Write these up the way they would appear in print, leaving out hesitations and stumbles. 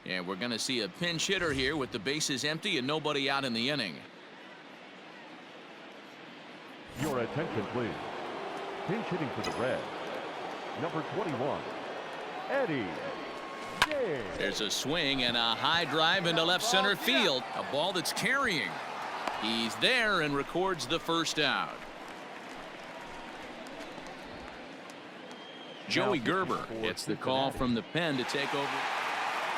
And we're going to see a pinch hitter here with the bases empty and nobody out in the inning. Your attention, please. Pinch hitting for the Reds, number 21, Eddie James. There's a swing and a high drive into left center field. A ball that's carrying. He's there and records the first out. Joey Gerber gets the call from the pen to take over.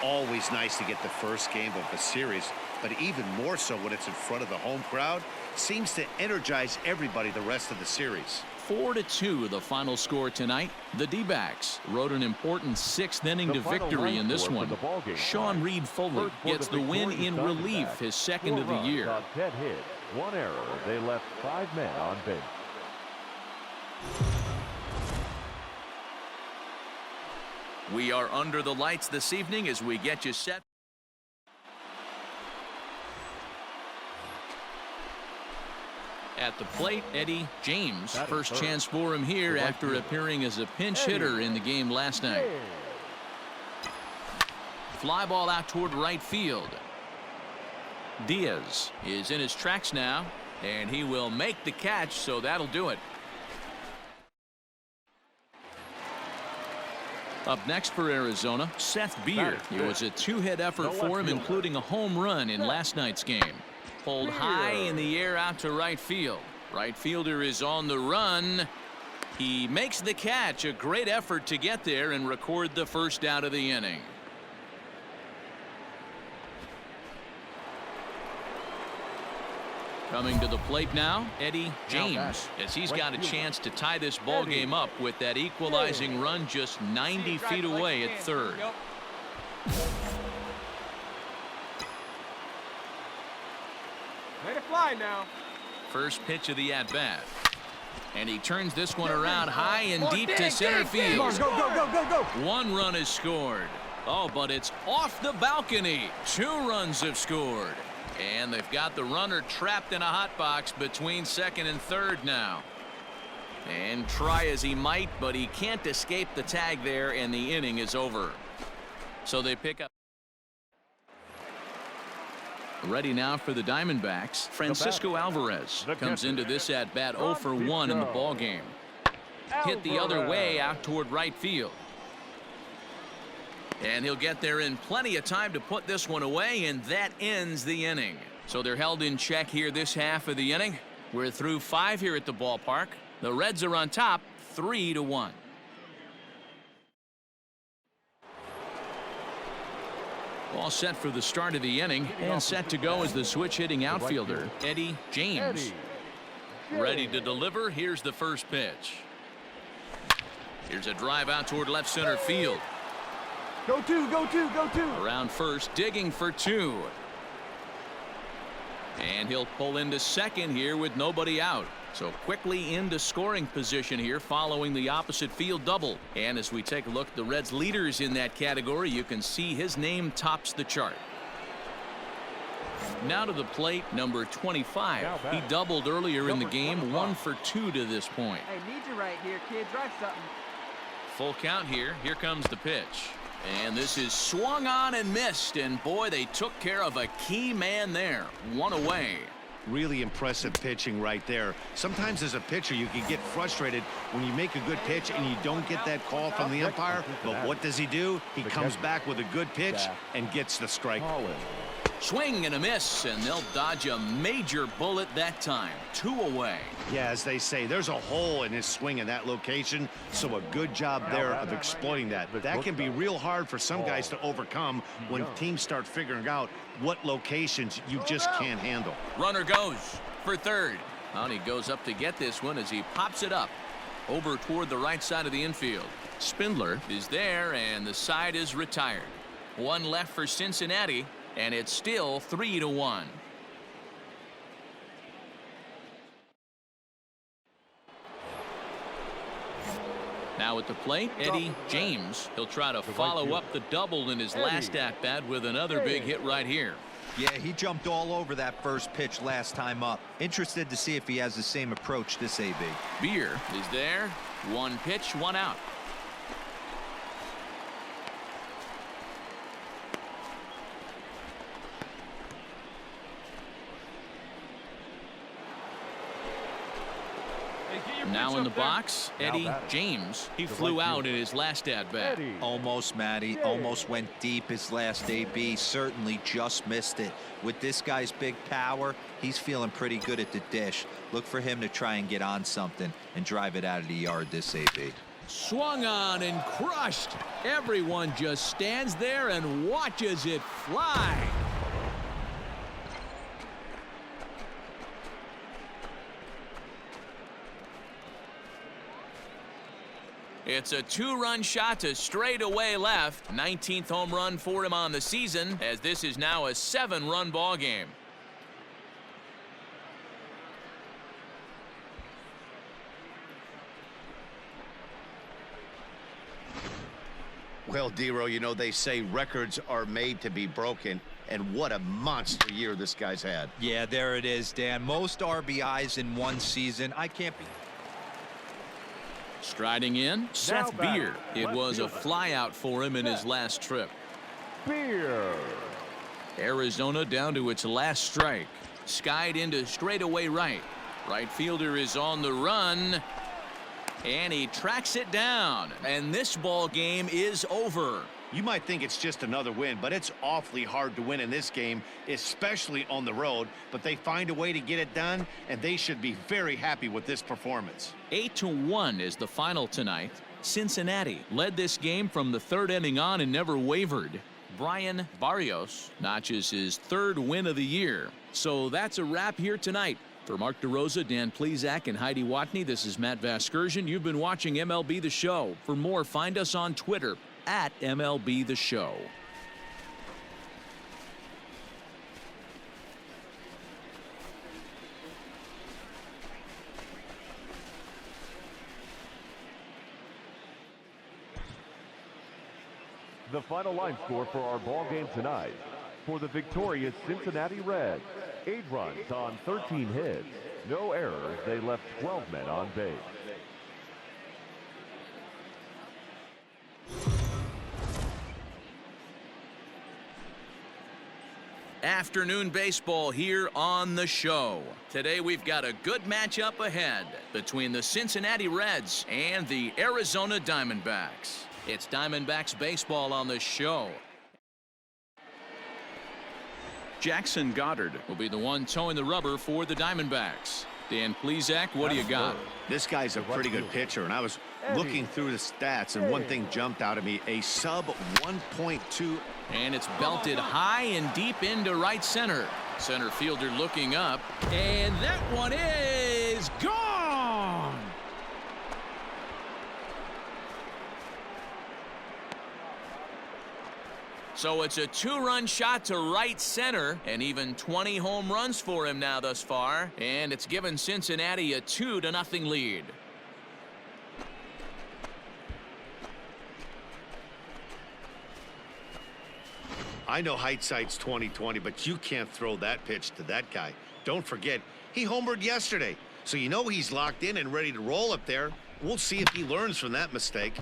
Always nice to get the first game of a series, but even more so when it's in front of the home crowd. Seems to energize everybody the rest of the series. 4-2 the final score tonight. The D-backs rode an important sixth inning to victory in this one. Sean Reed Foley gets the win in relief, his second of the year. Dead hit, one error. They left 5 men on base. We are under the lights this evening as we get you set. At the plate, Eddie James. First chance for him here after appearing as a pinch hitter in the game last night. Fly ball out toward right field. Diaz is in his tracks now, and he will make the catch, so that'll do it. Up next for Arizona, Seth Beer. It was a two-hit effort for him, including a home run in last night's game. Pulled high in the air out to right field. Right fielder is on the run. He makes the catch. A great effort to get there and record the first out of the inning. Coming to the plate now, Eddie James, as he's got a chance to tie this ball game up with that equalizing run just 90 feet away at third. Let it fly now. First pitch of the at-bat. And he turns this one around high and deep to center field. Go. 1 run is scored. Oh, but it's off the balcony. 2 runs have scored. And they've got the runner trapped in a hot box between second and third now. And try as he might, but he can't escape the tag there, and the inning is over. So they pick up. Ready now for the Diamondbacks. Francisco Alvarez comes into this at bat 0 for 1 in the ball game. Hit the other way out toward right field. And he'll get there in plenty of time to put this one away, and that ends the inning. So they're held in check here this half of the inning. We're through 5 here at the ballpark. The Reds are on top 3-1. All set for the start of the inning, and set to go as the switch hitting outfielder, Eddie James. Ready to deliver. Here's the first pitch. Here's a drive out toward left center field. Go two. Around first, digging for 2. And he'll pull into second here with nobody out. So quickly into scoring position here following the opposite field double. And as we take a look at the Reds leaders in that category, you can see his name tops the chart. Now to the plate, number 25. He doubled earlier in the game, 1 for 2 to this point. Hey, need you right here, kid. Drive something. Full count here. Here comes the pitch. And this is swung on and missed. And boy, they took care of a key man there. 1 away. Really impressive pitching right there. Sometimes as a pitcher you can get frustrated when you make a good pitch and you don't get that call from the umpire. But what does he do? He comes back with a good pitch and gets the strike. Swing and a miss, and they'll dodge a major bullet that time. 2 away. Yeah, as they say, there's a hole in his swing in that location, so a good job there of exploiting that. That can be real hard for some guys to overcome when teams start figuring out what locations you just can't handle. Runner goes for third. And he goes up to get this one as he pops it up over toward the right side of the infield. Spindler is there, and the side is retired. 1 left for Cincinnati. And it's still 3-1. Now at the plate, Eddie James. He'll try to follow up the double in his last at-bat with another big hit right here. Yeah, he jumped all over that first pitch last time up. Interested to see if he has the same approach this AB. Beer is there. 1 pitch, 1 out. Now in the box, Eddie batting. James. He The flew right out fielder. in his last at-bat. Eddie. Almost, Matty. Almost went deep his last AB. Certainly just missed it. With this guy's big power, he's feeling pretty good at the dish. Look for him to try and get on something and drive it out of the yard this AB. Swung on and crushed. Everyone just stands there and watches it fly. It's a two-run shot to straightaway left. 19th home run for him on the season, as this is now a 7-run ball game. Well, Dero, you know, they say records are made to be broken, and what a monster year this guy's had. Yeah, there it is, Dan. Most RBIs in one season. I can't be... Striding in, Seth batting, Beer. It left was a fielder. flyout for him in his last trip. Beer. Arizona down to its last strike. Skied into straightaway right. Right fielder is on the run. And he tracks it down. And this ball game is over. You might think it's just another win, but it's awfully hard to win in this game, especially on the road. But they find a way to get it done, and they should be very happy with this performance. 8-1 is the final tonight. Cincinnati led this game from the third inning on and never wavered. Brian Barrios notches his 3rd win of the year. So that's a wrap here tonight. For Mark DeRosa, Dan Plesac, and Heidi Watney, this is Matt Vasgersian. You've been watching MLB The Show. For more, find us on Twitter at MLB The Show. The final line score for our ball game tonight. For the victorious Cincinnati Reds, 8 runs on 13 hits. No errors. They left 12 men on base. Afternoon baseball here on the show. Today we've got a good matchup ahead between the Cincinnati Reds and the Arizona Diamondbacks. It's Diamondbacks baseball on the show. Jackson Goddard will be the one towing the rubber for the Diamondbacks. Dan Plesac, what do you got? This guy's a pretty good pitcher, and I was looking through the stats, and one thing jumped out at me, a sub 1.2. And it's belted high and deep into right center. Center fielder looking up, and that one is gone. So it's a 2-run shot to right center, and even 20 home runs for him now thus far, and it's given Cincinnati a 2-0 lead. I know hindsight's 20/20, but you can't throw that pitch to that guy. Don't forget, he homered yesterday, so you know he's locked in and ready to roll up there. We'll see if he learns from that mistake.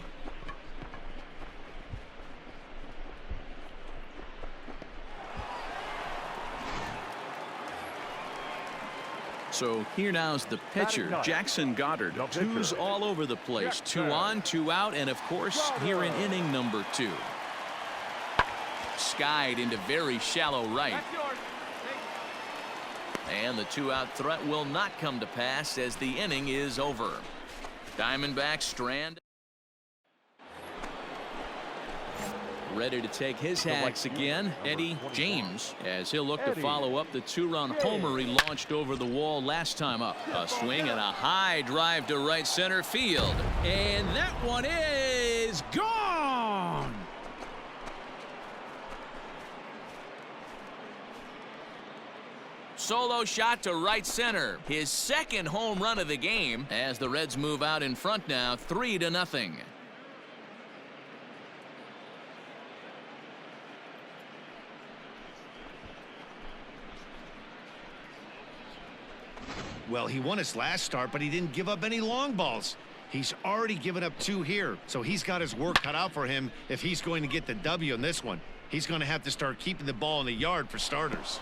So here now's the pitcher, Jackson Goddard. The pitcher. Twos all over the place. 2 on, 2 out, and of course, here in inning number 2. Skied into very shallow right. That's yours. And the 2-out threat will not come to pass as the inning is over. Diamondbacks strand. Ready to take his hacks again, Eddie James, as he'll look to follow up the 2-run homer he launched over the wall last time up. A swing and a high drive to right center field. And that one is gone! Solo shot to right center. His 2nd home run of the game as the Reds move out in front now 3-0. Well, he won his last start, but he didn't give up any long balls. He's already given up 2 here, so he's got his work cut out for him if he's going to get the W in this one. He's going to have to start keeping the ball in the yard for starters.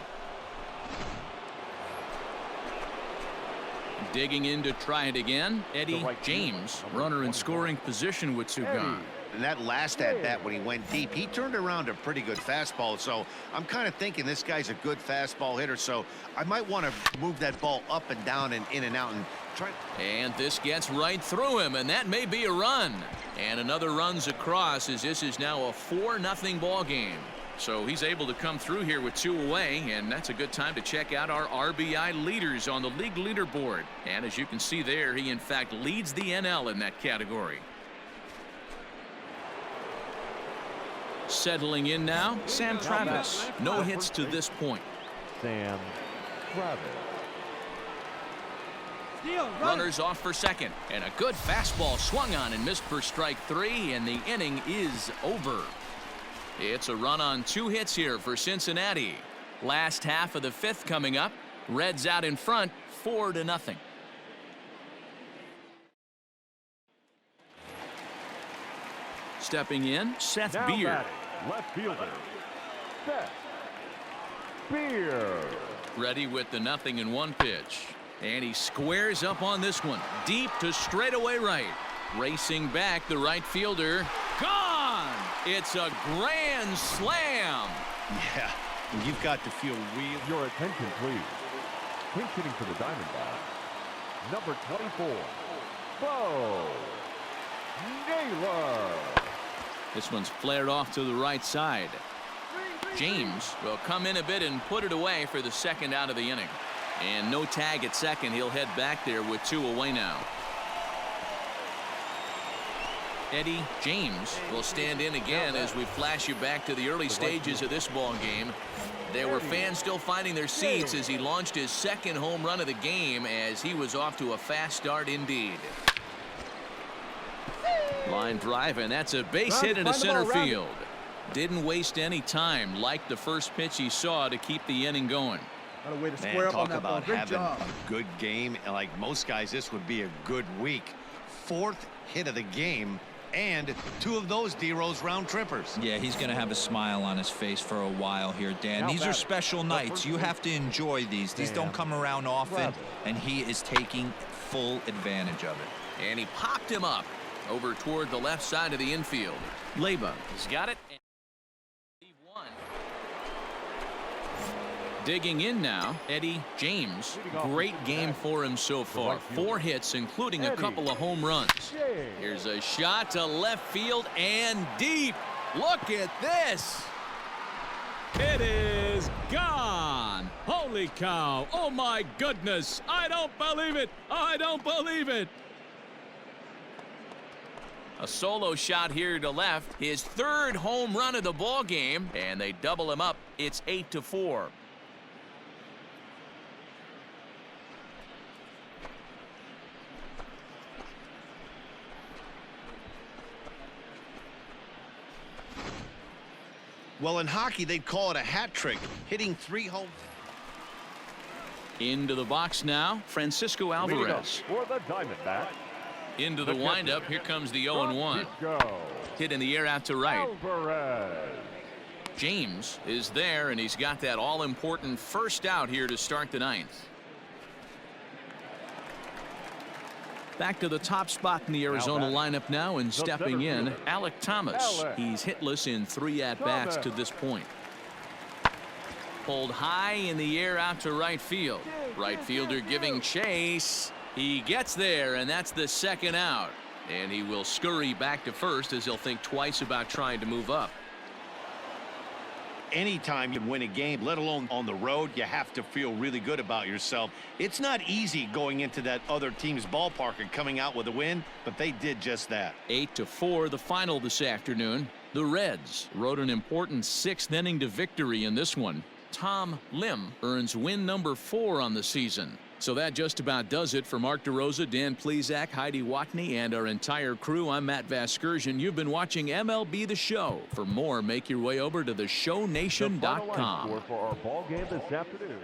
Digging in to try it again, Eddie James, runner in scoring position with two gone. And that last at-bat when he went deep, he turned around a pretty good fastball. So I'm kind of thinking this guy's a good fastball hitter. So I might want to move that ball up and down and in and out and try. And this gets right through him, and that may be a run. And another runs across as this is now a 4-0 ball game. So he's able to come through here with 2 away, and that's a good time to check out our RBI leaders on the league leaderboard. And as you can see there, he in fact leads the NL in that category. Settling in now, Sam Travis. No hits to this point. Sam Travis. Runners off for second, and a good fastball swung on and missed for strike 3, and the inning is over. It's a run on 2 hits here for Cincinnati. Last half of the 5th coming up. Reds out in front, 4-0. Stepping in, Seth Now Beer. batting, left fielder, Seth Beer. Ready with the 0-1 pitch. And he squares up on this one. Deep to straightaway right. Racing back, the right fielder. Gone! It's a grand slam. Yeah, you've got to feel real. Your attention, please. Pinch hitting for the Diamondbacks, number 24, Bo Naylor. This one's flared off to the right side. James will come in a bit and put it away for the 2nd out of the inning. And no tag at second. He'll head back there with 2 away now. Eddie James will stand in again as we flash you back to the early stages of this ball game. There were fans still finding their seats as he launched his 2nd home run of the game as he was off to a fast start indeed. Line drive, and that's a base hit into center field. Didn't waste any time, like the first pitch he saw, to keep the inning going. Got a way to Man, square up on talk that ball. about Great having job. a good game. And like most guys, this would be a good week. 4th hit of the game, and 2 of those D-Rose round trippers. Yeah, he's going to have a smile on his face for a while here, Dan. These are special nights. You have to enjoy these. These don't come around often, and he is taking full advantage of it. And he popped him up over toward the left side of the infield. Leba has got it. Digging in now, Eddie James. Great game for him so far. 4 hits, including a couple of home runs. Here's a shot to left field and deep. Look at this. It is gone. Holy cow. Oh, my goodness. I don't believe it. I don't believe it. A solo shot here to left. His 3rd home run of the ball game, and they double him up. It's 8-4. Well, in hockey, they'd call it a hat trick, hitting 3 home. Into the box now, Francisco Alvarez. For the Diamondbacks, Into the windup, here comes the 0-1. Francisco Hit in the air out to right. Alvarez. James is there, and he's got that all-important 1st out here to start the 9th. Back to the top spot in the Arizona lineup now, and stepping in, Alek Thomas. He's hitless in 3 at-bats to this point. Pulled high in the air out to right field. Right fielder giving chase. He gets there, and that's the 2nd out. And he will scurry back to first as he'll think twice about trying to move up. Anytime you win a game, let alone on the road, you have to feel really good about yourself. It's not easy going into that other team's ballpark and coming out with a win, but they did just that. 8-4 the final this afternoon. The Reds rode an important 6th inning to victory in this one. Tom Lim earns win number 4 on the season. So that just about does it for Mark DeRosa, Dan Plesac, Heidi Watney, and our entire crew. I'm Matt Vasgersian. You've been watching MLB The Show. For more, make your way over to theshownation.com. For our ball game this afternoon.